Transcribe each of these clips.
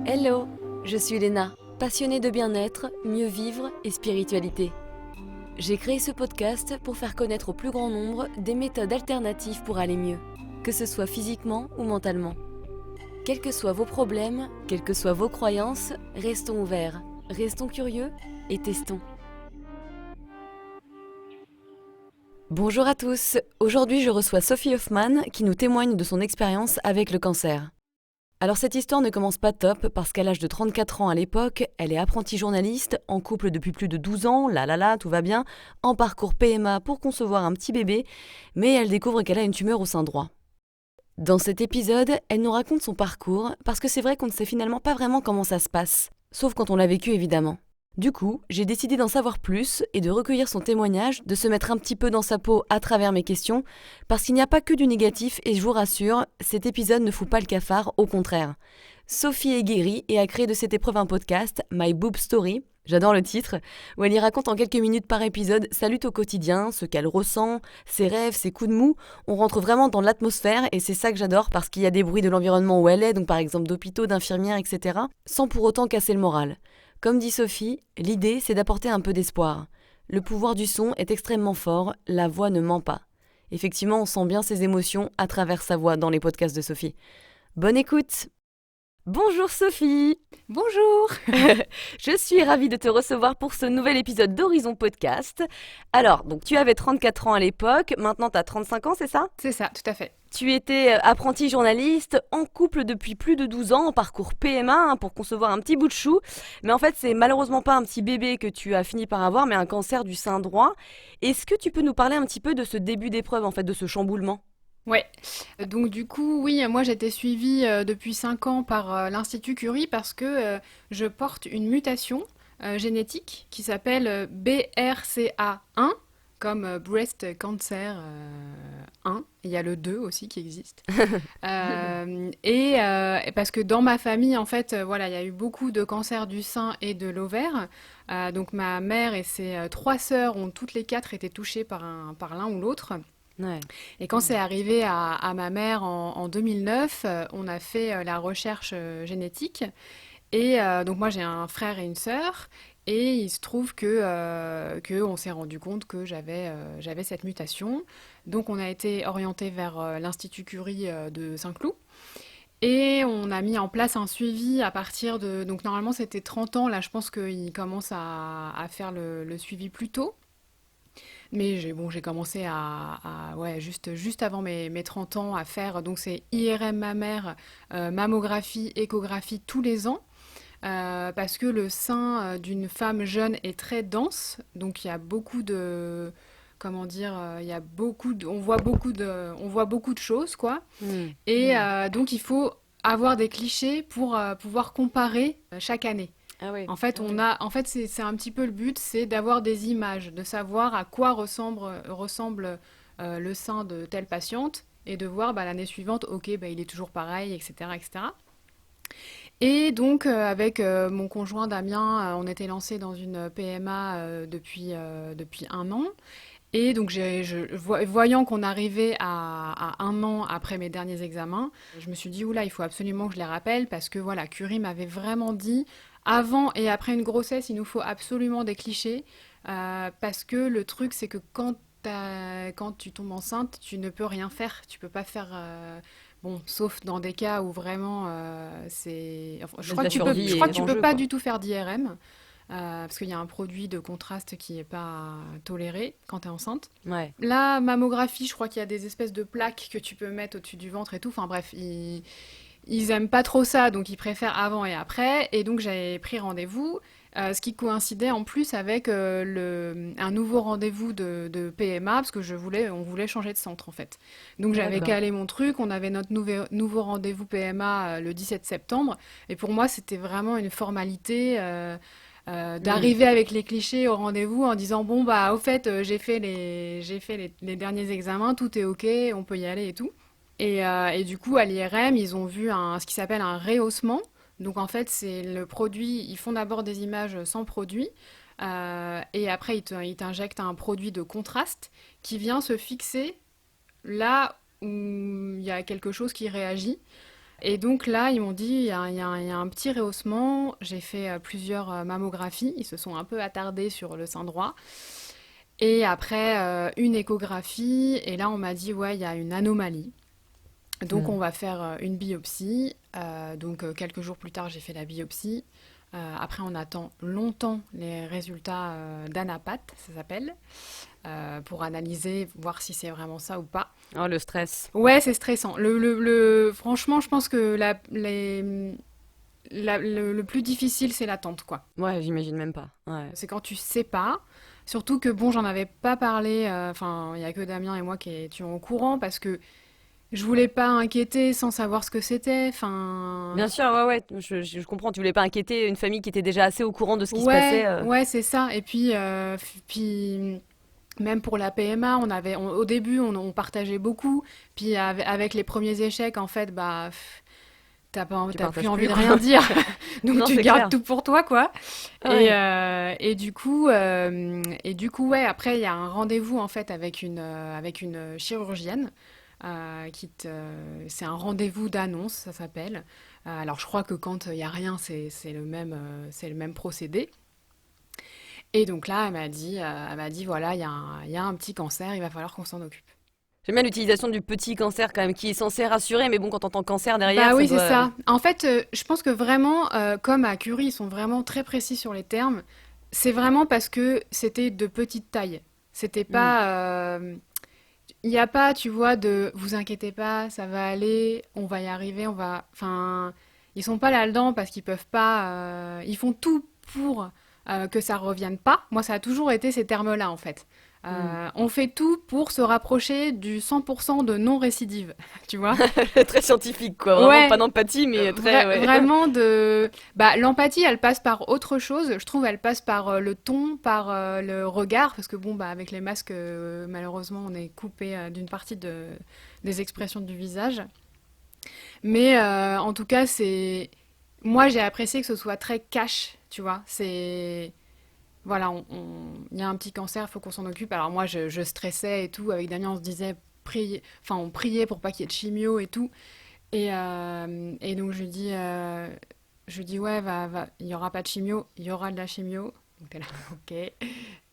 Hello, je suis Léna, passionnée de bien-être, mieux vivre et spiritualité. J'ai créé ce podcast pour faire connaître au plus grand nombre des méthodes alternatives pour aller mieux, que ce soit physiquement ou mentalement. Quels que soient vos problèmes, quelles que soient vos croyances, restons ouverts, restons curieux et testons. Bonjour à tous, aujourd'hui je reçois Sophie Hoffman qui nous témoigne de son expérience avec le cancer. Alors cette histoire ne commence pas top parce qu'à l'âge de 34 ans à l'époque, elle est apprentie journaliste, en couple depuis plus de 12 ans, tout va bien, en parcours PMA pour concevoir un petit bébé, mais elle découvre qu'elle a une tumeur au sein droit. Dans cet épisode, elle nous raconte son parcours parce que c'est vrai qu'on ne sait finalement pas vraiment comment ça se passe, sauf quand on l'a vécu évidemment. Du coup, j'ai décidé d'en savoir plus et de recueillir son témoignage, de se mettre un petit peu dans sa peau à travers mes questions, parce qu'il n'y a pas que du négatif et je vous rassure, cet épisode ne fout pas le cafard, au contraire. Sophie est guérie et a créé de cette épreuve un podcast, My Boob Story, j'adore le titre, où elle y raconte en quelques minutes par épisode sa lutte au quotidien, ce qu'elle ressent, ses rêves, ses coups de mou. On rentre vraiment dans l'atmosphère et c'est ça que j'adore parce qu'il y a des bruits de l'environnement où elle est, donc par exemple d'hôpitaux, d'infirmières, etc., sans pour autant casser le moral. Comme dit Sophie, l'idée c'est d'apporter un peu d'espoir. Le pouvoir du son est extrêmement fort, la voix ne ment pas. Effectivement, on sent bien ses émotions à travers sa voix dans les podcasts de Sophie. Bonne écoute! Bonjour Sophie! Bonjour! Je suis ravie de te recevoir pour ce nouvel épisode d'Horizon Podcast. Alors, donc tu avais 34 ans à l'époque, maintenant tu as 35 ans, c'est ça? C'est ça, tout à fait. Tu étais apprenti journaliste, en couple depuis plus de 12 ans, en parcours PMA pour concevoir un petit bout de chou. Mais en fait, c'est malheureusement pas un petit bébé que tu as fini par avoir, mais un cancer du sein droit. Est-ce que tu peux nous parler un petit peu de ce début d'épreuve, en fait, de ce chamboulement? Ouais. Donc du coup, oui, moi j'étais suivie depuis 5 ans par l'Institut Curie parce que je porte une mutation génétique qui s'appelle BRCA1, comme Breast Cancer 1. Il y a le 2 aussi qui existe. Et parce que dans ma famille, en fait, voilà, il y a eu beaucoup de cancers du sein et de l'ovaire. Donc ma mère et ses 3 sœurs ont toutes les 4 été touchées par l'un ou l'autre. Ouais. Et quand c'est arrivé à ma mère en 2009, on a fait la recherche génétique. Et donc moi j'ai un frère et une sœur. Et il se trouve que on s'est rendu compte que j'avais cette mutation. Donc on a été orienté vers l'Institut Curie de Saint-Cloud. Et on a mis en place un suivi à partir de... Donc normalement c'était 30 ans, là je pense qu'il commence à faire le suivi plus tôt. Mais j'ai commencé ouais, juste avant mes 30 ans à faire, donc c'est IRM mammaire, mammographie, échographie tous les ans, parce que le sein d'une femme jeune est très dense, donc il y a beaucoup de, comment dire, il y a on voit beaucoup de choses, quoi. Et donc il faut avoir des clichés pour pouvoir comparer chaque année. Ah oui. En fait, c'est un petit peu le but, c'est d'avoir des images, de savoir à quoi ressemble le sein de telle patiente et de voir bah, l'année suivante, ok, bah, il est toujours pareil, etc., etc. Et donc, avec mon conjoint Damien, on était lancé dans une PMA depuis 1 an. Et donc, voyant qu'on arrivait à 1 an après mes derniers examens, je me suis dit, oula, il faut absolument que je les rappelle parce que voilà, Curie m'avait vraiment dit, avant et après une grossesse, il nous faut absolument des clichés parce que le truc, c'est que quand tu tombes enceinte, tu ne peux rien faire. Tu peux pas faire. Bon, sauf dans des cas où vraiment c'est. Enfin, La je survie crois que est tu en peux jeu, pas quoi. du tout faire d'IRM. Parce qu'il y a un produit de contraste qui n'est pas toléré quand tu es enceinte. Ouais. La mammographie, je crois qu'il y a des espèces de plaques que tu peux mettre au-dessus du ventre et tout. Enfin bref, ils aiment pas trop ça, donc ils préfèrent avant et après. Et donc j'avais pris rendez-vous, ce qui coïncidait en plus avec un nouveau rendez-vous de PMA, parce que on voulait changer de centre en fait. Donc j'avais D'accord. calé mon truc, on avait notre nouveau rendez-vous PMA le 17 septembre. Et pour moi, c'était vraiment une formalité. D'arriver avec les clichés au rendez-vous en disant bon bah au fait j'ai fait les derniers examens, tout est ok, on peut y aller et tout. Et du coup à l'IRM ils ont vu ce qui s'appelle un rehaussement. Donc en fait c'est le produit, ils font d'abord des images sans produit et après ils t'injectent un produit de contraste qui vient se fixer là où il y a quelque chose qui réagit. Et donc là, ils m'ont dit, il y a un petit rehaussement. J'ai fait plusieurs mammographies. Ils se sont un peu attardés sur le sein droit. Et après, une échographie. Et là, on m'a dit, ouais, il y a une anomalie. Donc Hmm. on va faire une biopsie. Quelques jours plus tard, j'ai fait la biopsie. Après, on attend longtemps les résultats d'ANAPAT, ça s'appelle, pour analyser, voir si c'est vraiment ça ou pas. Oh, le stress. Ouais, c'est stressant. Franchement, je pense que le plus difficile, c'est l'attente, quoi. Ouais, j'imagine même pas. Ouais. C'est quand tu sais pas. Surtout que, bon, j'en avais pas parlé. Enfin, il y a que Damien et moi qui étions au courant parce que je voulais pas inquiéter sans savoir ce que c'était. Enfin, Bien sûr, ouais, ouais, je comprends. Tu voulais pas inquiéter une famille qui était déjà assez au courant de ce qui se ouais, passait. ouais, c'est ça. Et puis, même pour la PMA, au début, on partageait beaucoup. Puis avec les premiers échecs, en fait, bah, Tu t'as plus partages envie plus, de quoi. rien dire. Donc Non, tu c'est gardes clair. tout pour toi, quoi. Ouais. Et du coup, ouais, après, il y a un rendez-vous, en fait, avec une chirurgienne. C'est un rendez-vous d'annonce, ça s'appelle. Alors, je crois que quand il y a rien, c'est le même procédé. Et donc là, elle m'a dit, voilà, il y a un petit cancer, il va falloir qu'on s'en occupe. J'aime bien l'utilisation du petit cancer quand même, qui est censé rassurer, mais bon, quand t'entends cancer derrière, Bah ça oui, c'est doit. ça. En fait, je pense que vraiment, comme à Curie, ils sont vraiment très précis sur les termes. C'est vraiment parce que c'était de petite taille. C'était Hmm. pas, il n'y a pas, tu vois, de vous inquiétez pas, ça va aller, on va y arriver, on va. Enfin, ils sont pas là-dedans parce qu'ils peuvent pas. Ils font tout pour que ça revienne pas. Moi, ça a toujours été ces termes-là, en fait. Hmm. On fait tout pour se rapprocher du 100% de non-récidive, tu vois. Très scientifique, quoi. Vraiment pas Ouais, d'empathie, mais très, ouais. vraiment de. Bah, l'empathie, elle passe par autre chose. Je trouve, elle passe par le ton, par le regard, parce que bon, bah, avec les masques, malheureusement, on est coupé d'une partie des expressions du visage. Mais en tout cas, c'est. Moi, j'ai apprécié que ce soit très cash, tu vois. C'est. Voilà, il y a un petit cancer, il faut qu'on s'en occupe. Alors moi, je stressais et tout. Avec Damien, on se disait, enfin, on priait pour pas qu'il y ait de chimio et tout. Et donc je lui dis ouais, il y aura pas de chimio, il y aura de la chimio. Donc t'es là, ok,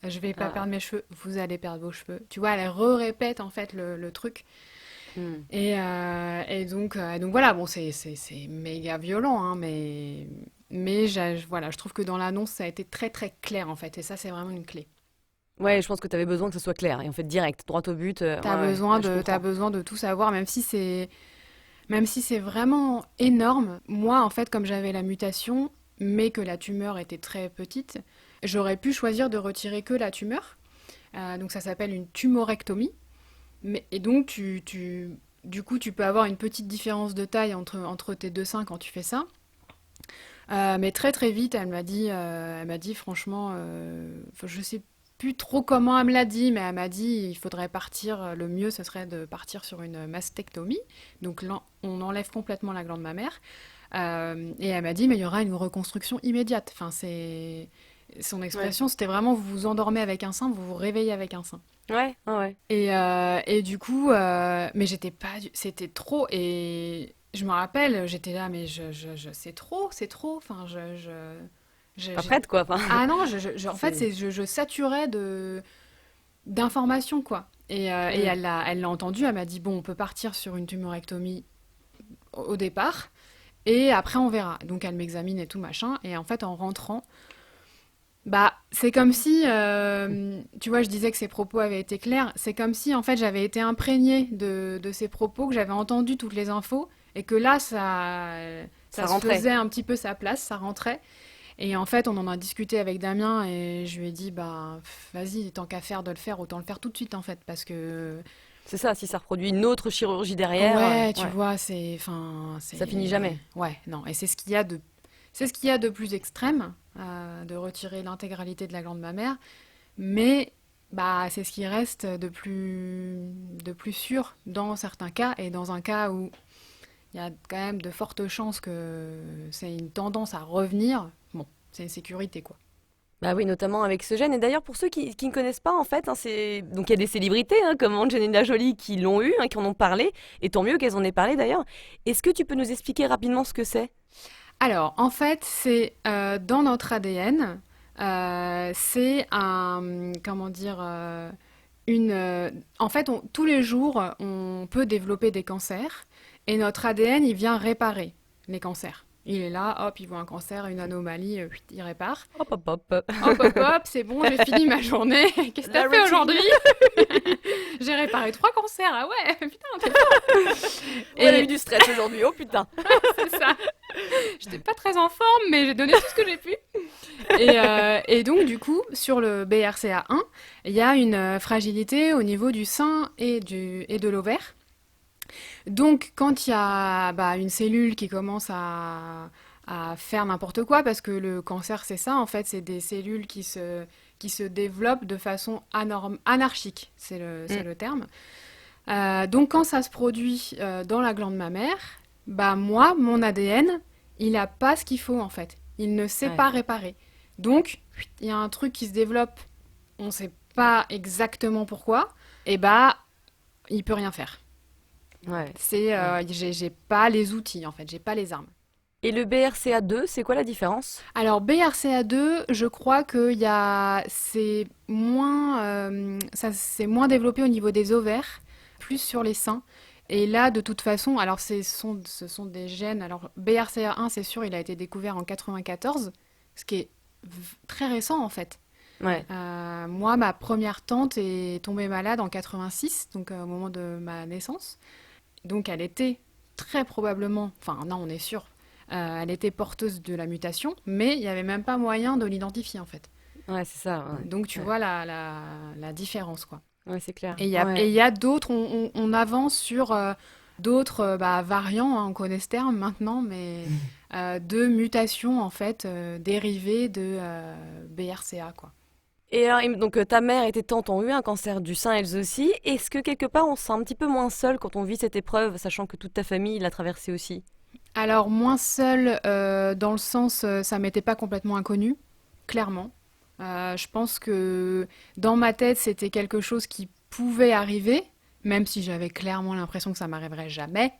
je vais pas Ah. perdre mes cheveux, vous allez perdre vos cheveux. Tu vois, elle répète en fait le truc. Hmm. Donc voilà, bon, c'est méga violent, hein, voilà, je trouve que dans l'annonce, ça a été très très clair en fait, et ça, c'est vraiment une clé. Ouais, je pense que t'avais besoin que ce soit clair et en fait direct, droit au but. Ouais, ouais, ouais, je T'as comprends. besoin de tout savoir, même si c'est vraiment énorme. Moi, en fait, comme j'avais la mutation, mais que la tumeur était très petite, j'aurais pu choisir de retirer que la tumeur. Donc ça s'appelle une tumorectomie. Et donc, du coup, tu peux avoir une petite différence de taille entre tes deux seins quand tu fais ça. Mais très très vite, elle m'a dit franchement, enfin, je sais plus trop comment elle me l'a dit, mais elle m'a dit il faudrait partir, le mieux ce serait de partir sur une mastectomie. Donc là, on enlève complètement la glande mammaire. Et elle m'a dit mais il y aura une reconstruction immédiate. Enfin, c'est son Ouais. expression, c'était vraiment vous vous endormez avec un sein, vous vous réveillez avec un sein. Ouais, ouais, ouais. Et du coup, mais j'étais pas, c'était trop. Et je me rappelle, j'étais là, mais c'est trop, c'est trop. Enfin, Pas j'ai- prête, quoi. Enfin, ah non, en fait, c'est. je saturais d'informations, quoi. Et Hmm. elle l'a entendu, elle m'a dit, bon, on peut partir sur une tumorectomie au départ, et après on verra. Donc elle m'examine et tout machin, et en fait, en rentrant, bah, c'est comme si, tu vois, je disais que ses propos avaient été clairs. C'est comme si, en fait, j'avais été imprégnée de ses propos, que j'avais entendu toutes les infos, et que là, ça Ça se rentrait. faisait un petit peu sa place, ça rentrait. Et en fait, on en a discuté avec Damien, et je lui ai dit, bah, vas-y, tant qu'à faire de le faire, autant le faire tout de suite, en fait, parce que, C'est ça, si ça reproduit une autre chirurgie derrière, ouais, tu ouais, vois, enfin, ça finit jamais. ouais, non, et c'est ce qu'il y a de plus extrême, de retirer l'intégralité de la glande mammaire. Mais bah, c'est ce qui reste de plus sûr dans certains cas et dans un cas où il y a quand même de fortes chances que c'est une tendance à revenir. Bon, c'est une sécurité quoi. Bah oui, notamment avec ce gène. Et d'ailleurs, pour ceux qui ne connaissent pas, en fait, hein, donc il y a des célébrités comme Angelina Jolie qui l'ont eu, qui en ont parlé, et tant mieux qu'elles en aient parlé d'ailleurs. Est-ce que tu peux nous expliquer rapidement ce que c'est? Alors, en fait, c'est dans notre ADN. C'est un, comment dire, en fait, tous les jours, on peut développer des cancers et notre ADN, il vient réparer les cancers. Il est là, hop, il voit un cancer, une anomalie, il répare. Hop, hop, hop. Hop, hop, hop, c'est bon, j'ai fini ma journée. Qu'est-ce que La t'as fait routine. aujourd'hui? J'ai réparé 3 cancers. Ah ouais, putain, t'es fort. Ouais, elle a eu Et du stress aujourd'hui, oh putain. c'est ça. J'étais pas très en forme, mais j'ai donné tout ce que j'ai pu. Et donc, du coup, sur le BRCA1, il y a une fragilité au niveau du sein et de l'ovaire. Donc, quand il y a une cellule qui commence à faire n'importe quoi, parce que le cancer, c'est ça, en fait, c'est des cellules qui se développent de façon anarchique, c'est Mm. le terme. Donc, quand ça se produit dans la glande mammaire, moi, mon ADN, il n'a pas ce qu'il faut, en fait. Il ne sait Ouais, pas réparer. Donc, il y a un truc qui se développe, on ne sait pas exactement pourquoi, et il peut rien faire. ouais, C'est, ouais. j'ai pas les outils en fait, j'ai pas les armes. Et le BRCA2, c'est quoi la différence? Alors BRCA2, je crois que c'est moins développé au niveau des ovaires, plus sur les seins. Et là, de toute façon, alors ce sont des gènes. Alors BRCA1, c'est sûr, il a été découvert en 94, ce qui est très récent en fait. Ouais, Moi, ma première tante est tombée malade en 86, donc au moment de ma naissance. Donc elle était très probablement, enfin non, on est sûr, elle était porteuse de la mutation, mais il n'y avait même pas moyen de l'identifier en fait. ouais, c'est ça, Donc tu ouais, vois la différence quoi. ouais, c'est clair. Et Ouais. il y a d'autres, on avance sur d'autres variants, hein, on connaît ce terme maintenant, mais de mutations en fait dérivées de BRCA quoi. Et alors, donc ta mère et tes tantes ont eu un cancer du sein elles aussi. Est-ce que quelque part on se sent un petit peu moins seul quand on vit cette épreuve, sachant que toute ta famille l'a traversée aussi? Alors moins seule dans le sens ça m'était pas complètement inconnu, clairement. Je pense que dans ma tête c'était quelque chose qui pouvait arriver, même si j'avais clairement l'impression que ça m'arriverait jamais.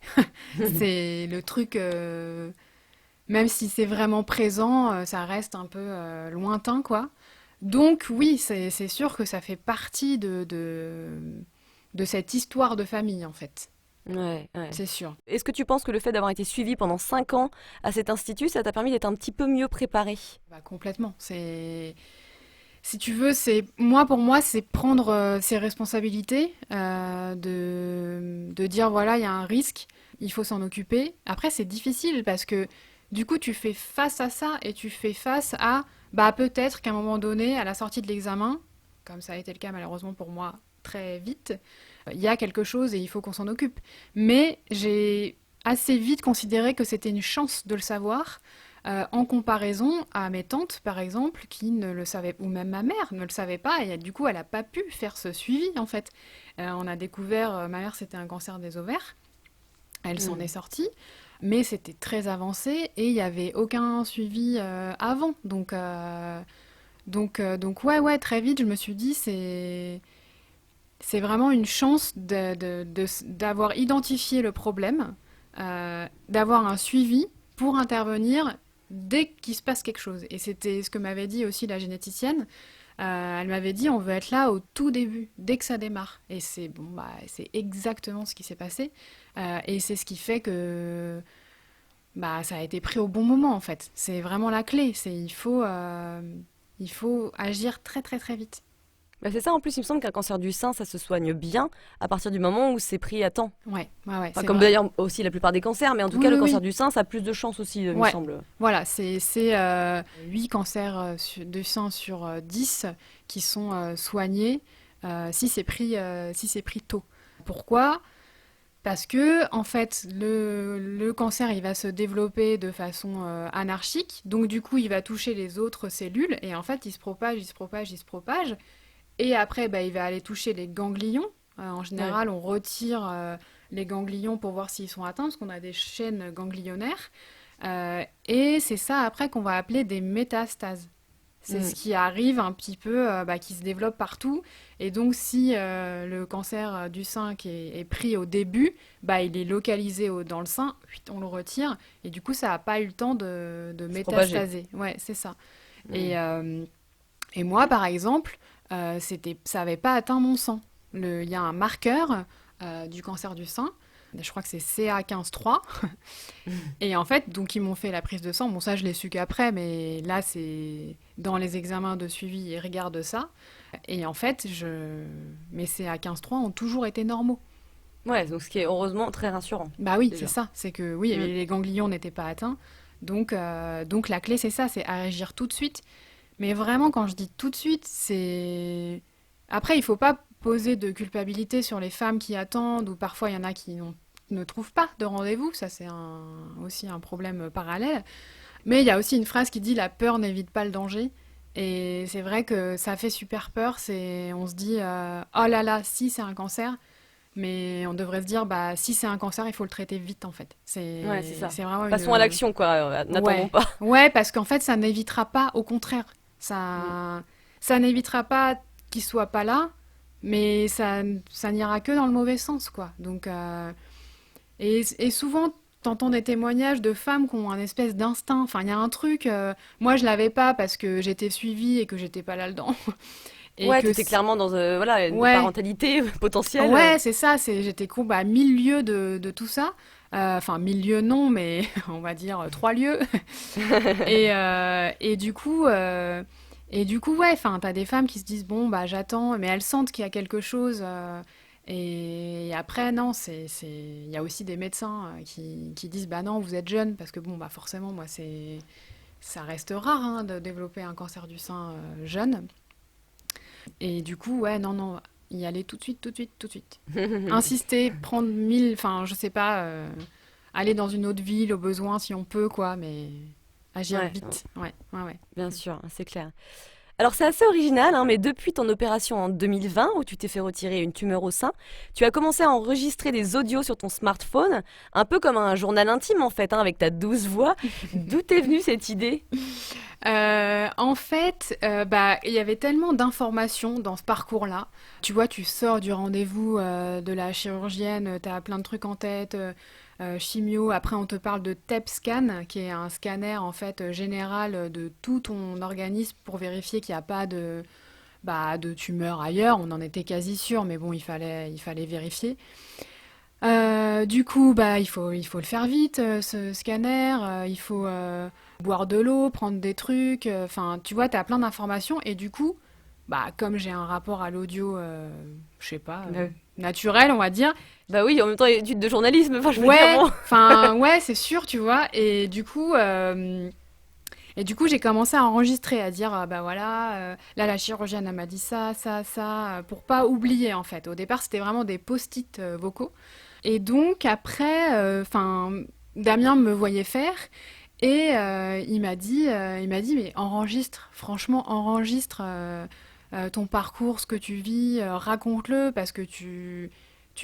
C'est le truc, même si c'est vraiment présent, ça reste un peu lointain quoi. Donc oui, c'est sûr que ça fait partie de cette histoire de famille en fait, Ouais, ouais. c'est sûr. Est-ce que tu penses que le fait d'avoir été suivi pendant 5 ans à cet institut, ça t'a permis d'être un petit peu mieux préparé? Complètement. Si tu veux, pour moi, c'est prendre ses responsabilités, de dire voilà, il y a un risque, il faut s'en occuper. Après, c'est difficile parce que du coup, tu fais face à ça et tu fais face à peut-être qu'à un moment donné, à la sortie de l'examen, comme ça a été le cas malheureusement pour moi très vite, il y a quelque chose et il faut qu'on s'en occupe. Mais j'ai assez vite considéré que c'était une chance de le savoir en comparaison à mes tantes, par exemple, qui ne le savaient, ou même ma mère ne le savait pas, et du coup, elle n'a pas pu faire ce suivi, en fait. On a découvert, ma mère, c'était un cancer des ovaires, elle s'en est Hmm. sortie, mais c'était très avancé, et il n'y avait aucun suivi avant. Donc ouais, très vite, je me suis dit, c'est vraiment une chance d'avoir identifié le problème, d'avoir un suivi pour intervenir dès qu'il se passe quelque chose. Et c'était ce que m'avait dit aussi la généticienne. Elle m'avait dit on veut être là au tout début, dès que ça démarre. Et c'est bon, c'est exactement ce qui s'est passé. Et c'est ce qui fait que ça a été pris au bon moment en fait. C'est vraiment la clé. Il faut agir très très très vite. Bah, c'est ça, en plus, il me semble qu'un cancer du sein, ça se soigne bien à partir du moment où c'est pris à temps. Ouais, Enfin, c'est comme vrai. d'ailleurs aussi la plupart des cancers, mais en tout Oui, cas, le oui, cancer oui. du sein, ça a plus de chances aussi, il me Ouais, semble. voilà, c'est 8 cancers de sein sur 10 qui sont soignés si c'est pris tôt. Pourquoi? Parce que, en fait, le cancer, il va se développer de façon anarchique, donc du coup, il va toucher les autres cellules, et en fait, il se propage, il se propage, il se propage, et après, il va aller toucher les ganglions. En Ouais. général, on retire les ganglions pour voir s'ils sont atteints, parce qu'on a des chaînes ganglionnaires. Et c'est ça après qu'on va appeler des métastases. C'est ce qui arrive un petit peu, qui se développe partout. Et donc, si le cancer du sein qui est pris au début, il est localisé dans le sein, on le retire. Et du coup, ça n'a pas eu le temps de Se propager. métastaser. Ouais, c'est ça. Et, et moi, par exemple, ça n'avait pas atteint mon sang. Il y a un marqueur du cancer du sein. Je crois que c'est CA15-3. Et en fait, donc ils m'ont fait la prise de sang. Bon, ça, je l'ai su qu'après, mais là, c'est dans les examens de suivi, ils regardent ça. Et en fait, mes CA15-3 ont toujours été normaux. Ouais, donc ce qui est heureusement très rassurant, Bah oui, c'est déjà. ça. C'est que oui, Mm. les ganglions n'étaient pas atteints. Donc la clé, c'est ça, c'est agir tout de suite. Mais vraiment, quand je dis tout de suite, c'est... Après, il faut pas poser de culpabilité sur les femmes qui attendent, ou parfois il y en a qui ne trouvent pas de rendez-vous. Ça, c'est aussi un problème parallèle. Mais il y a aussi une phrase qui dit la peur n'évite pas le danger. Et c'est vrai que ça fait super peur. On se dit oh là là, si c'est un cancer, mais on devrait se dire bah si c'est un cancer, il faut le traiter vite en fait. Ouais, c'est ça. C'est vraiment Passons à une l'action, quoi. N'attendons ouais pas. ouais parce qu'en fait ça n'évitera pas, au contraire, ça n'évitera pas qu'il soit pas là, mais ça n'ira que dans le mauvais sens quoi. Et souvent, t'entends des témoignages de femmes qui ont un espèce d'instinct. Enfin, il y a un truc, moi je l'avais pas parce que j'étais suivie et que j'étais pas là-dedans. Et Ouais, que, t'étais clairement dans voilà, une ouais, parentalité potentielle. ouais, c'est ça, j'étais à 1000 lieues de tout ça. Enfin, 1000 lieues non, mais on va dire 3 lieues. Et du coup, ouais, enfin, t'as des femmes qui se disent, bon, bah, j'attends, mais elles sentent qu'il y a quelque chose. Et après, non, il y a aussi des médecins qui disent, bah non, vous êtes jeune, parce que bon, bah forcément, moi, ça reste rare hein, de développer un cancer du sein jeune. Et du coup, ouais, non, non, y aller tout de suite, tout de suite, tout de suite. Insister, prendre 1000, enfin, je sais pas, aller dans une autre ville au besoin si on peut, quoi, mais agir Ouais, vite. Ouais, ouais, ouais. bien sûr, c'est clair. Alors c'est assez original, hein, mais depuis ton opération en 2020, où tu t'es fait retirer une tumeur au sein, tu as commencé à enregistrer des audios sur ton smartphone, un peu comme un journal intime en fait, hein, avec ta douce voix. D'où t'es venue cette idée? En fait, il y avait tellement d'informations dans ce parcours-là. Tu vois, tu sors du rendez-vous de la chirurgienne, tu as plein de trucs en tête, chimio. Après, on te parle de TEP scan, qui est un scanner en fait général de tout ton organisme pour vérifier qu'il n'y a pas de tumeur ailleurs. On en était quasi sûr, mais bon, il fallait vérifier. Du coup, il faut le faire vite, ce scanner. Il faut boire de l'eau, prendre des trucs. Enfin, tu vois, t'as plein d'informations. Et du coup, comme j'ai un rapport à l'audio, je sais pas, Bah, naturel, on va dire. bah oui, en même temps, études de journalisme, enfin je veux dire, Ouais, bon. enfin, ouais, c'est sûr, tu vois. Et du coup, j'ai commencé à enregistrer, à dire, bah voilà, là, la chirurgienne, elle m'a dit ça, ça, ça, pour pas oublier, en fait. Au départ, c'était vraiment des post-it vocaux. Et donc après, enfin, Damien me voyait faire et il m'a dit, mais enregistre, franchement, enregistre ton parcours, ce que tu vis, raconte-le parce que tu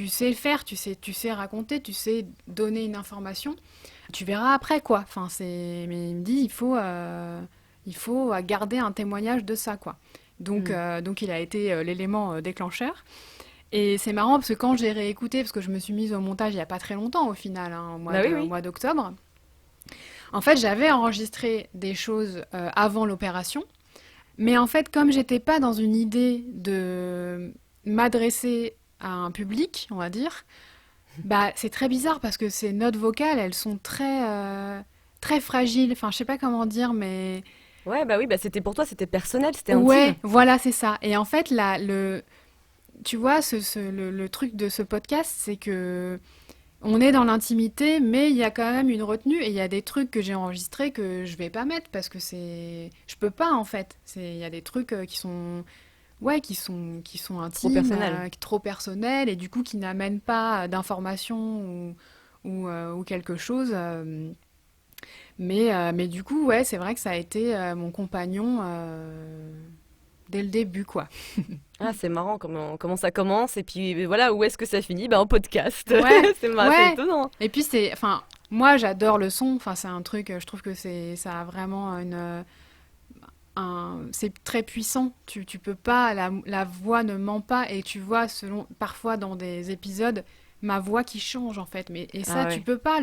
sais le faire, tu sais raconter, tu sais donner une information. Tu verras après quoi. Enfin, mais il me dit, il faut garder un témoignage de ça quoi. Donc, Hmm. donc il a été l'élément déclencheur. Et c'est marrant parce que quand j'ai réécouté, parce que je me suis mise au montage il n'y a pas très longtemps au final, hein, Bah oui, au oui. mois d'octobre, en fait j'avais enregistré des choses avant l'opération, mais en fait comme j'étais pas dans une idée de m'adresser à un public, on va dire, c'est très bizarre parce que ces notes vocales, elles sont très fragiles, enfin je sais pas comment dire, mais Ouais, bah oui, bah c'était pour toi, c'était personnel, c'était intime. ouais, voilà c'est ça. Et en fait tu vois, le truc de ce podcast, c'est que on est dans l'intimité, mais il y a quand même une retenue et il y a des trucs que j'ai enregistrés que je vais pas mettre parce que je peux pas en fait. Il y a des trucs ouais, qui sont Trop intimes, personnel. trop personnels et du coup qui n'amènent pas d'informations ou quelque chose. Mais du coup, ouais, c'est vrai que ça a été mon compagnon dès le début, quoi. Ah, c'est marrant comment ça commence et puis voilà, où est-ce que ça finit? Bah en podcast. Ouais, C'est ouais. étonnant. Et puis enfin, moi j'adore le son. Enfin, c'est un truc. Je trouve que ça a vraiment c'est très puissant. Tu peux pas, la voix ne ment pas et tu vois parfois dans des épisodes ma voix qui change en fait. Et Ah ça, ouais. tu peux pas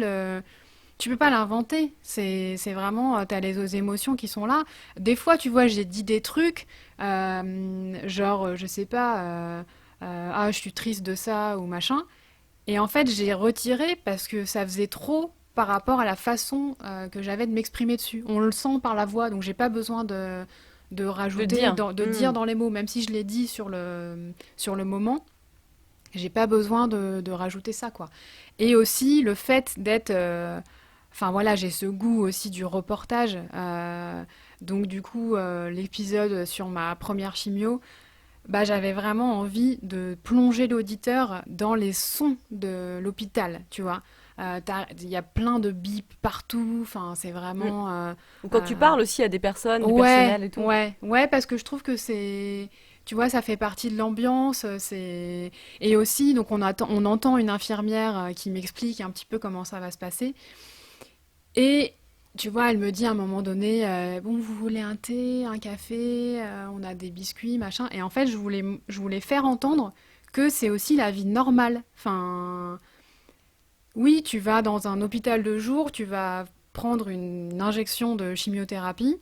l'inventer. C'est vraiment, t'as les émotions qui sont là. Des fois, tu vois, j'ai dit des trucs, genre, je sais pas, ah, je suis triste de ça ou machin. Et en fait, j'ai retiré parce que ça faisait trop par rapport à la façon que j'avais de m'exprimer dessus. On le sent par la voix, donc j'ai pas besoin de De rajouter, dire. de dire dans les mots, même si je l'ai dit sur le moment, j'ai pas besoin de rajouter ça, quoi. Et aussi le fait d'être... Enfin voilà, j'ai ce goût aussi du reportage. Donc du coup, l'épisode sur ma première chimio, bah, j'avais vraiment envie de plonger l'auditeur dans les sons de l'hôpital, tu vois. Il y a plein de bips partout, enfin, c'est Mm. vraiment... Ou quand tu euh, parles aussi à des personnes, du ouais, personnel et tout. ouais, ouais, parce que je trouve que c'est... Tu vois, ça fait partie de l'ambiance, c'est... Et aussi, donc on entend une infirmière qui m'explique un petit peu comment ça va se passer. Et tu vois, elle me dit à un moment donné, bon, vous voulez un thé, un café, on a des biscuits, machin. Et en fait, je voulais faire entendre que c'est aussi la vie normale. Enfin, oui, tu vas dans un hôpital de jour, tu vas prendre une injection de chimiothérapie,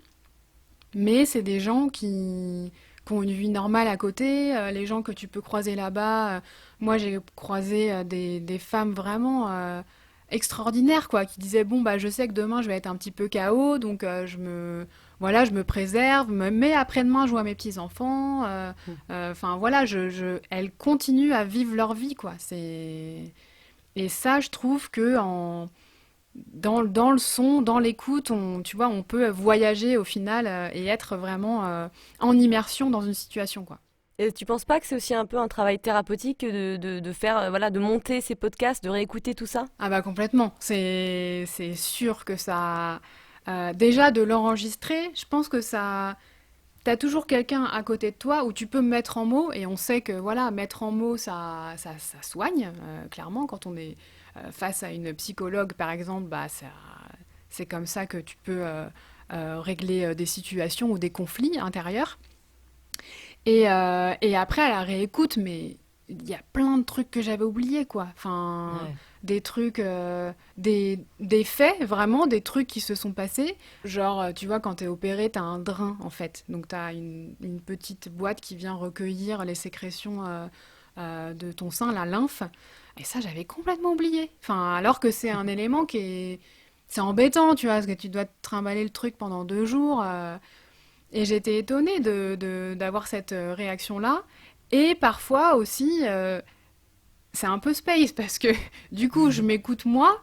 mais c'est des gens qui ont une vie normale à côté, les gens que tu peux croiser là-bas. Moi, j'ai croisé des femmes vraiment extraordinaires, quoi, qui disaient, bon, bah, je sais que demain, je vais être un petit peu KO, donc voilà, je me préserve, mais après-demain, je vois mes petits-enfants. Mm. Enfin, voilà, elles continuent à vivre leur vie, quoi. Et ça, je trouve que dans le son, dans l'écoute, tu vois, on peut voyager au final et être vraiment en immersion dans une situation, quoi. Et tu penses pas que c'est aussi un peu un travail thérapeutique de faire, voilà, de monter ces podcasts, de réécouter tout ça? Ah bah complètement. C'est sûr que ça... déjà, de l'enregistrer, je pense que ça... T'as toujours quelqu'un à côté de toi où tu peux mettre en mots, et on sait que voilà, mettre en mots, ça soigne, clairement. Quand on est face à une psychologue, par exemple, bah, c'est comme ça que tu peux régler des situations ou des conflits intérieurs. Et après, à la réécoute, mais il y a plein de trucs que j'avais oubliés, quoi. Enfin, Ouais. des trucs, des faits, vraiment, des trucs qui se sont passés. Genre, tu vois, quand t'es opéré, t'as un drain, en fait. Donc, t'as une petite boîte qui vient recueillir les sécrétions de ton sein, la lymphe. Et ça, j'avais complètement oublié. Enfin, alors que c'est un élément qui est... C'est embêtant, tu vois, parce que tu dois te trimballer le truc pendant 2 jours. Et j'étais étonnée d'avoir cette réaction-là. Et parfois aussi, c'est un peu space parce que du coup, je m'écoute moi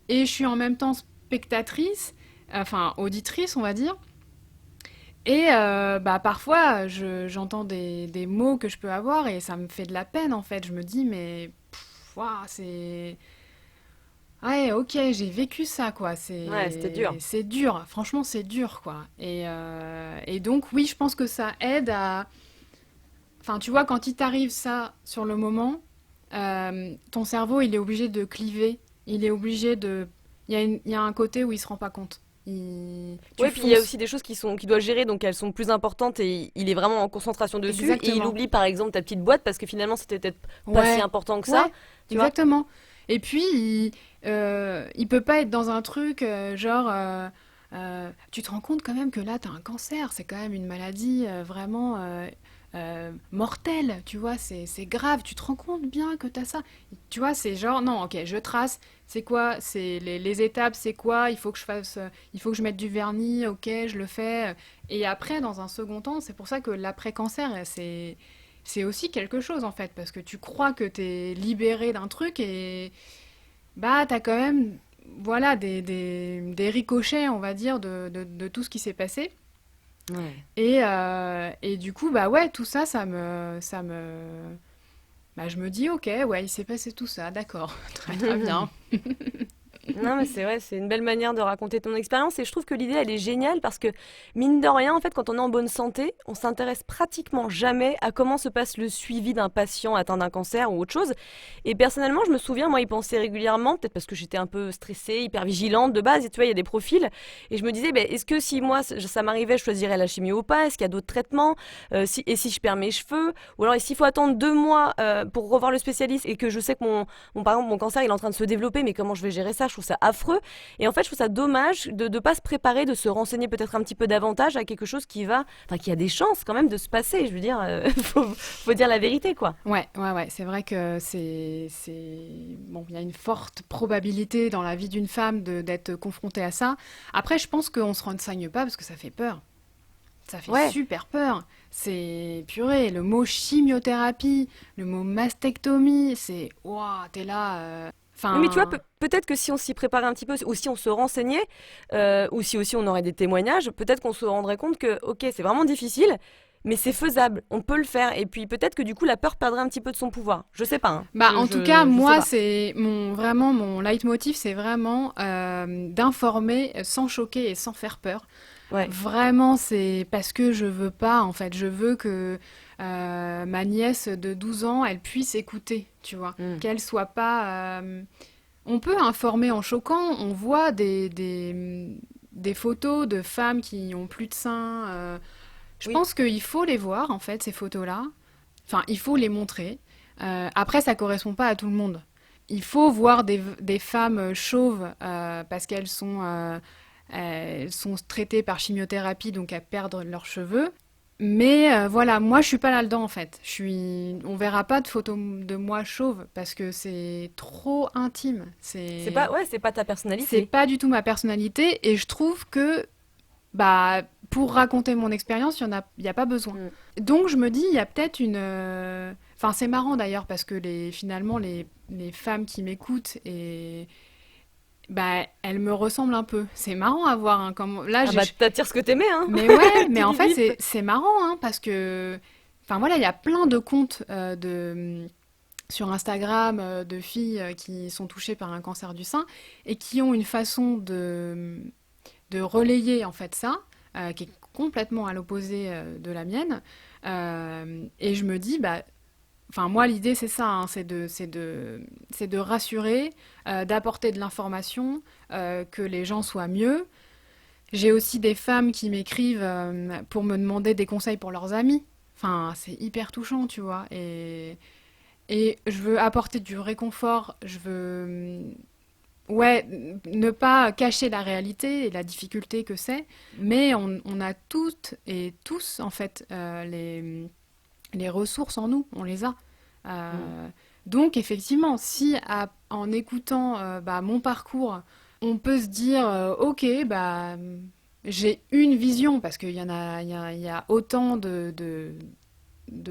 et je suis en même temps spectatrice, enfin auditrice, on va dire. Et bah, parfois, j'entends des mots que je peux avoir et ça me fait de la peine en fait. Je me dis, mais ouah, c'est. Ouais, ok, j'ai vécu ça, quoi. Ouais, c'était dur. C'est dur. Franchement, c'est dur, quoi. Et donc, oui, je pense que ça aide à. Enfin, tu vois, quand il t'arrive ça sur le moment, ton cerveau, il est obligé de cliver. Il est obligé de. Il y a un côté où il se rend pas compte. Tu Ouais, puis il y a fonces. aussi des choses qu'il doit gérer, donc elles sont plus importantes et il est vraiment en concentration dessus. Et il Exactement. oublie par exemple ta petite boîte parce que finalement c'était peut-être pas si Ouais, important que ça, ouais, tu vois? exactement. Et puis, il peut pas être dans un truc genre, tu te rends compte quand même que là, t'as un cancer, c'est quand même une maladie vraiment mortelle, tu vois, c'est grave, tu te rends compte bien que t'as ça. Tu vois, c'est genre, non, ok, je trace, c'est quoi, c'est les étapes, c'est quoi, il faut que je fasse, il faut que je mette du vernis, ok, je le fais. Et après, dans un second temps, c'est pour ça que l'après-cancer, c'est aussi quelque chose en fait, parce que tu crois que t'es libéré d'un truc et bah t'as quand même voilà des ricochets, on va dire, de tout ce qui s'est passé. Ouais. Et du coup, bah ouais, tout ça, bah je me dis, ok, ouais, il s'est passé tout ça, d'accord, très très bien. Non, mais c'est vrai, c'est une belle manière de raconter ton expérience et je trouve que l'idée, elle est géniale parce que, mine de rien, en fait, quand on est en bonne santé, on s'intéresse pratiquement jamais à comment se passe le suivi d'un patient atteint d'un cancer ou autre chose. Et personnellement, je me souviens, moi, y penser régulièrement, peut-être parce que j'étais un peu stressée, hyper vigilante de base, et tu vois, il y a des profils. Et je me disais, ben, est-ce que si moi, ça m'arrivait, je choisirais la chimio ou pas? Est-ce qu'il y a d'autres traitements? Et si je perds mes cheveux? Ou alors, s'il faut attendre 2 mois pour revoir le spécialiste et que je sais que par exemple, mon cancer, il est en train de se développer, mais comment je vais gérer ça? Je trouve ça affreux. Et en fait, je trouve ça dommage de ne pas se préparer, de se renseigner peut-être un petit peu davantage à quelque chose qui a des chances quand même de se passer. Je veux dire, faut dire la vérité, quoi. Ouais, c'est vrai que bon, il y a une forte probabilité dans la vie d'une femme d'être confrontée à ça. Après, je pense qu'on se renseigne pas parce que ça fait peur. Ça fait Ouais. super peur. C'est purée, le mot chimiothérapie, le mot mastectomie, c'est ouah, t'es là. Oui, mais tu vois, Enfin, peut-être que si on s'y préparait un petit peu, ou si on se renseignait, ou si aussi on aurait des témoignages, peut-être qu'on se rendrait compte que, ok, c'est vraiment difficile, mais c'est faisable, on peut le faire. Et puis peut-être que du coup, la peur perdrait un petit peu de son pouvoir. Je sais pas, hein. bah, en tout cas, Je sais moi, pas. c'est vraiment mon leitmotiv, c'est vraiment d'informer sans choquer et sans faire peur. Ouais. Vraiment, c'est parce que je veux pas, en fait. Je veux que ma nièce de 12 ans, elle puisse écouter, tu vois. Mm. Qu'elle soit pas. On peut informer en choquant. On voit des photos de femmes qui ont plus de seins. Je Oui. pense qu'il faut les voir, en fait, ces photos-là. Enfin, il faut les montrer. Après, ça correspond pas à tout le monde. Il faut voir des femmes chauves parce elles sont traitées par chimiothérapie, donc à perdre leurs cheveux. Mais voilà, moi je suis pas là-dedans en fait. On verra pas de photos de moi chauve parce que c'est trop intime. C'est pas ta C'est personnalité. pas du tout ma personnalité et je trouve que bah pour raconter mon expérience, il y a pas besoin. Mm. Donc je me dis, il y a peut-être enfin c'est marrant d'ailleurs parce que finalement les femmes qui m'écoutent et bah elles me ressemblent un peu. C'est marrant à voir. Hein, comme là Ah bah, t'attires ce que t'aimais, hein. mais ouais, mais Qui en dit fait, vite. c'est marrant, hein, parce que, enfin voilà, il y a plein de comptes sur Instagram de filles qui sont touchées par un cancer du sein et qui ont une façon de relayer en fait ça, qui est complètement à l'opposé de la mienne. Et je me dis, bah, enfin moi l'idée c'est ça, hein, c'est de rassurer, d'apporter de l'information, que les gens soient mieux. J'ai aussi des femmes qui m'écrivent pour me demander des conseils pour leurs amis. Enfin, c'est hyper touchant, tu vois. Et je veux apporter du réconfort. Je veux, ouais, ne pas cacher la réalité et la difficulté que c'est. Mais on a toutes et tous, en fait, les ressources en nous. On les a. Mm. Euh, donc, effectivement, si en écoutant bah, mon parcours, on peut se dire, ok, bah, j'ai une vision, parce qu'il y en a, il y a autant de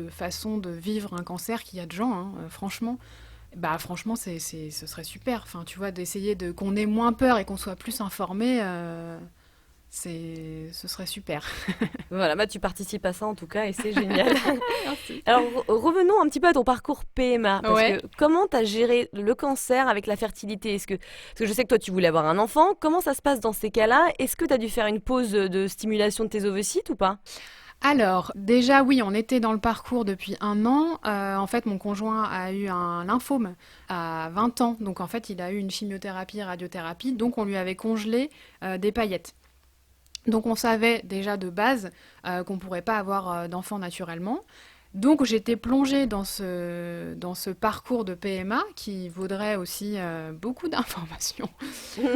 façons de vivre un cancer qu'il y a de gens, hein, franchement. Bah, franchement, ce serait super. Enfin, tu vois, d'essayer qu'on ait moins peur et qu'on soit plus informé, ce serait super. Voilà, bah tu participes à ça en tout cas et c'est génial. Merci. Alors revenons un petit peu à ton parcours PMA, parce Ouais. que comment tu as géré le cancer avec la fertilité? Parce que je sais que toi tu voulais avoir un enfant, comment ça se passe dans ces cas-là? Est-ce que tu as dû faire une pause de stimulation de tes ovocytes ou pas? Alors, déjà, oui, on était dans le parcours depuis 1 an. En fait, mon conjoint a eu un lymphome à 20 ans. Donc, en fait, il a eu une chimiothérapie, radiothérapie. Donc, on lui avait congelé des paillettes. Donc, on savait déjà de base qu'on ne pourrait pas avoir d'enfant naturellement. Donc, j'étais plongée dans ce parcours de PMA qui vaudrait aussi beaucoup d'informations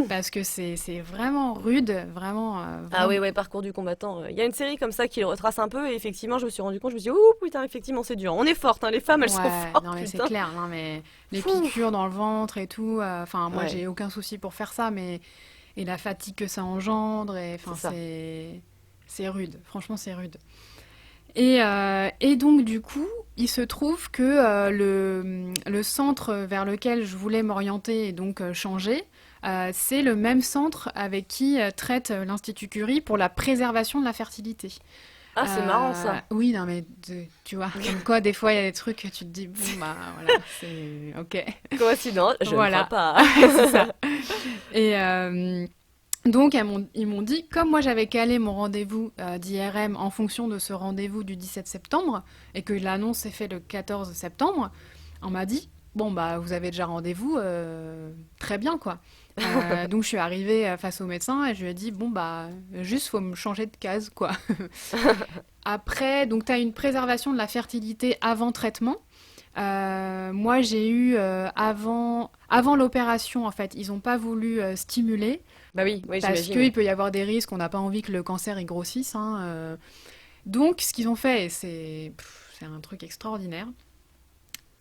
parce que c'est vraiment rude, vraiment, Ah vraiment. oui, ouais, parcours du combattant. Il y a une série comme ça qui le retrace un peu et effectivement je me suis rendu compte, je me suis dit, ouh putain, effectivement c'est dur. On est fortes, hein, les femmes elles sont Ouais, fortes, non mais c'est putain. clair, non mais les Fou. piqûres dans le ventre et tout, enfin moi Ouais, j'ai aucun souci pour faire ça, mais et la fatigue que ça engendre, et c'est enfin ça. c'est rude, franchement c'est rude. Et donc du coup, il se trouve que le centre vers lequel je voulais m'orienter et donc changer, c'est le même centre avec qui traite l'Institut Curie pour la préservation de la fertilité. Ah, c'est marrant ça. Oui, non, mais tu vois, comme quoi, des fois, il y a des trucs que tu te dis, bon, bah voilà, c'est ok. Coïncidence, je ne crois Voilà, pas. c'est ça. Et donc, ils m'ont dit, comme moi j'avais calé mon rendez-vous d'IRM en fonction de ce rendez-vous du 17 septembre, et que l'annonce s'est faite le 14 septembre, on m'a dit, bon, bah, vous avez déjà rendez-vous, très bien, quoi. Donc, je suis arrivée face au médecin et je lui ai dit, bon, bah, juste, faut me changer de case, quoi. Après, donc, tu as une préservation de la fertilité avant traitement. Moi, j'ai eu avant l'opération, en fait, ils n'ont pas voulu stimuler Bah oui, oui, parce j'imagine. qu'il peut y avoir des risques, on n'a pas envie que le cancer il grossisse, hein. Donc, ce qu'ils ont fait, et c'est un truc extraordinaire.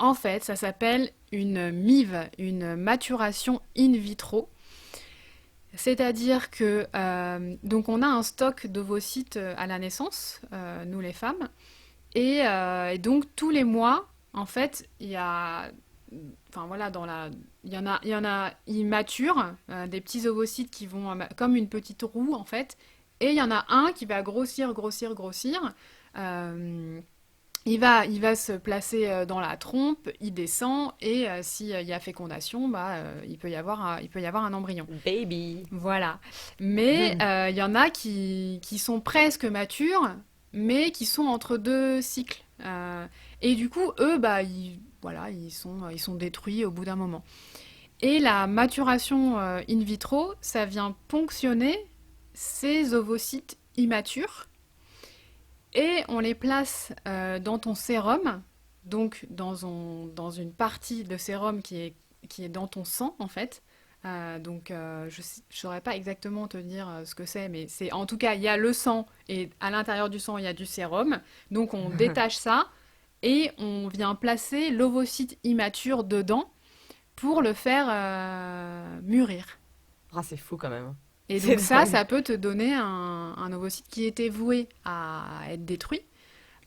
En fait, ça s'appelle une MIV, une maturation in vitro. C'est-à-dire que donc on a un stock d'ovocytes à la naissance, nous les femmes, et donc tous les mois, en fait, il y a, enfin voilà, ils maturent des petits ovocytes qui vont comme une petite roue en fait, et il y en a un qui va grossir, grossir, grossir. Euh, il va se placer dans la trompe, il descend, et s'il y a fécondation, bah, il peut y avoir un embryon. Baby. Voilà. Mais il y en a qui sont presque matures, mais qui sont entre deux cycles. Et du coup, eux, bah, voilà, ils sont détruits au bout d'un moment. Et la maturation in vitro, ça vient ponctionner ces ovocytes immatures et on les place dans ton sérum, donc dans une partie de sérum qui est dans ton sang en fait. Je ne saurais pas exactement te dire ce que c'est, mais c'est en tout cas il y a le sang et à l'intérieur du sang il y a du sérum. Donc on détache ça et on vient placer l'ovocyte immature dedans pour le faire mûrir. Ah, c'est fou quand même. Et C'est donc dingue. ça peut te donner un ovocyte qui était voué à être détruit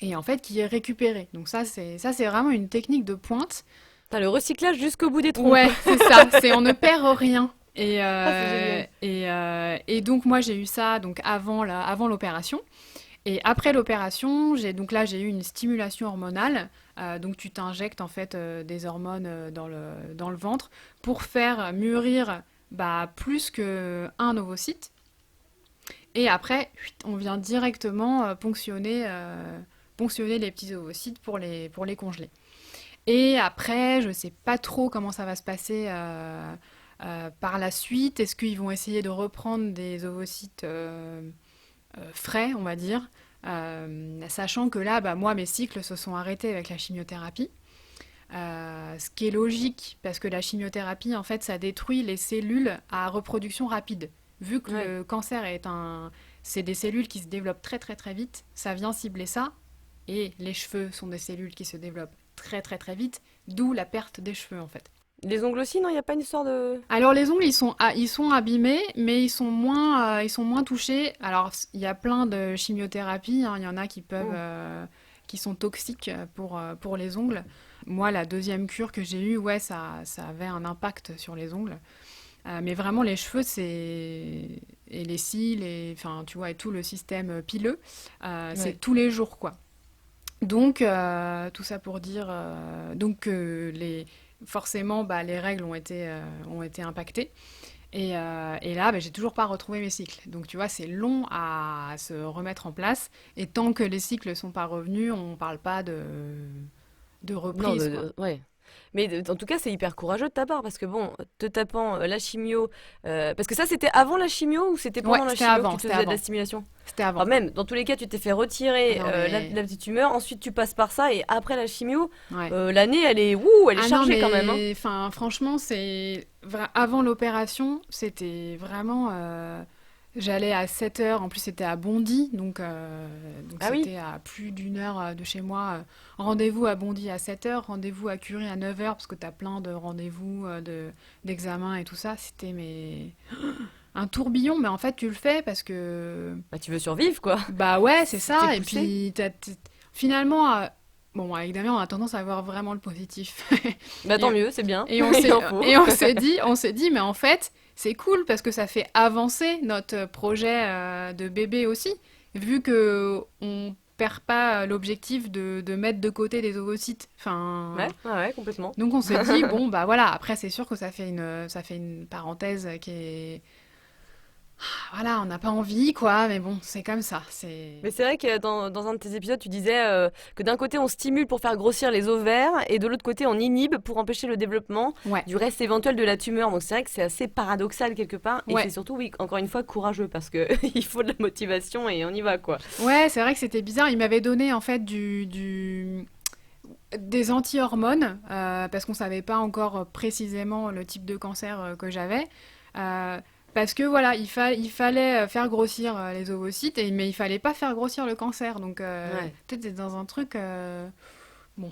et en fait qui est récupéré. Donc ça c'est vraiment une technique de pointe. T'as le recyclage jusqu'au bout des trompes. Ouais, c'est ça, c'est on ne perd rien. Ah, c'est génial. Et donc moi j'ai eu ça donc avant l'opération. Et après l'opération, j'ai eu une stimulation hormonale. Donc tu t'injectes en fait des hormones dans le ventre pour faire mûrir bah, plus qu'un ovocyte. Et après, on vient directement ponctionner les petits ovocytes pour les congeler. Et après, je ne sais pas trop comment ça va se passer par la suite. Est-ce qu'ils vont essayer de reprendre des ovocytes frais, on va dire, sachant que là, bah, moi, mes cycles se sont arrêtés avec la chimiothérapie. Ce qui est logique, parce que la chimiothérapie, en fait, ça détruit les cellules à reproduction rapide. Vu que Ouais. le cancer c'est des cellules qui se développent très très très vite, ça vient cibler ça, et les cheveux sont des cellules qui se développent très très très vite, d'où la perte des cheveux en fait. Les ongles aussi, non, il n'y a pas une histoire de... Alors les ongles, ils sont abîmés, mais ils sont moins touchés. Alors il y a plein de chimiothérapies, hein, il y en a Hmm. qui sont toxiques pour les ongles. Moi, la deuxième cure que j'ai eue, ouais, ça avait un impact sur les ongles. Mais vraiment, les cheveux, et les cils, enfin, tu vois, et tout le système pileux, c'est Ouais. tous les jours, quoi. Donc, tout ça pour dire, forcément, bah, les règles ont été impactées. Et là, bah, j'ai toujours pas retrouvé mes cycles. Donc, tu vois, c'est long à se remettre en place. Et tant que les cycles sont pas revenus, on parle pas de Non, reprise, quoi. ouais. Mais en tout cas, c'est hyper courageux de ta part parce que bon, te tapant la chimio, parce que ça, c'était avant la chimio ou c'était Ouais, pendant la chimio que tu te c'était faisais de la avant, stimulation? c'était Enfin, avant. même, dans tous les cas, tu t'es fait Ah retirer non, mais la petite tumeur, ensuite tu passes par ça et après la chimio, ouais. l'année, elle est Ah non, chargée quand même, hein. mais enfin, franchement, avant l'opération, c'était vraiment. J'allais à 7 heures, en plus c'était à Bondy, donc Ah oui? c'était à plus d'une heure de chez moi. Rendez-vous à Bondy à 7 heures, rendez-vous à Curie à 9 heures, parce que t'as plein de rendez-vous, d'examens et tout ça. C'était un tourbillon, mais en fait tu le fais parce que Bah, tu veux survivre, quoi. bah ouais, c'est C'était ça. Et poussé. puis finalement, bon, avec Damien, on a tendance à voir vraiment le positif. Bah, Et, tant mieux, c'est bien. et Il en faut. on s'est dit, mais en fait, c'est cool parce que ça fait avancer notre projet de bébé aussi, vu que on perd pas l'objectif de mettre de côté des ovocytes. Ouais, Enfin, ouais, ouais, complètement. donc on s'est dit, bon, bah voilà, après c'est sûr que ça fait une parenthèse qui est... Voilà, on n'a pas envie, quoi, mais bon, c'est comme ça. Mais c'est vrai que dans un de tes épisodes, tu disais que d'un côté on stimule pour faire grossir les ovaires et de l'autre côté on inhibe pour empêcher le développement Ouais, du reste éventuel de la tumeur. Donc c'est vrai que c'est assez paradoxal quelque part et c'est ouais. surtout, oui, encore une fois, courageux parce que il faut de la motivation et on y va quoi. Ouais, c'est vrai que c'était bizarre. Il m'avait donné en fait des anti-hormones parce qu'on savait pas encore précisément le type de cancer que j'avais. Euh, Parce que voilà, il fallait faire grossir les ovocytes, mais il fallait pas faire grossir le cancer. Donc Ouais. peut-être c'est dans un truc... bon,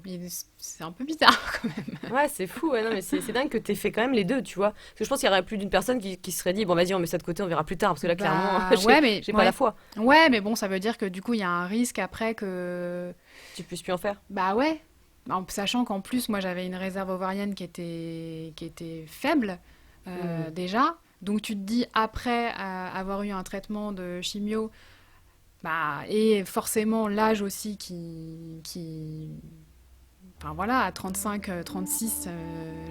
c'est un peu bizarre quand même. Ouais, c'est fou, ouais, non, mais c'est dingue que t'aies fait quand même les deux, tu vois. Parce que je pense qu'il y aurait plus d'une personne qui se serait dit, bon, vas-y, on met ça de côté, on verra plus tard, parce que là, clairement, Bah ouais, mais j'ai pas la ouais. foi. Ouais, mais bon, ça veut dire que du coup, il y a un risque après que... Tu puisses plus en faire. Bah ouais, en sachant qu'en plus, moi, j'avais une réserve ovarienne qui était faible Hmm. déjà. Donc tu te dis, après avoir eu un traitement de chimio, bah, et forcément l'âge aussi enfin voilà, à 35, 36,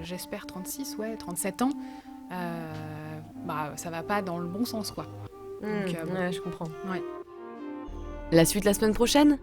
j'espère 36, ouais, 37 ans, bah ça va pas dans le bon sens, quoi. Donc bon, Ouais, je comprends. ouais. La suite la semaine prochaine?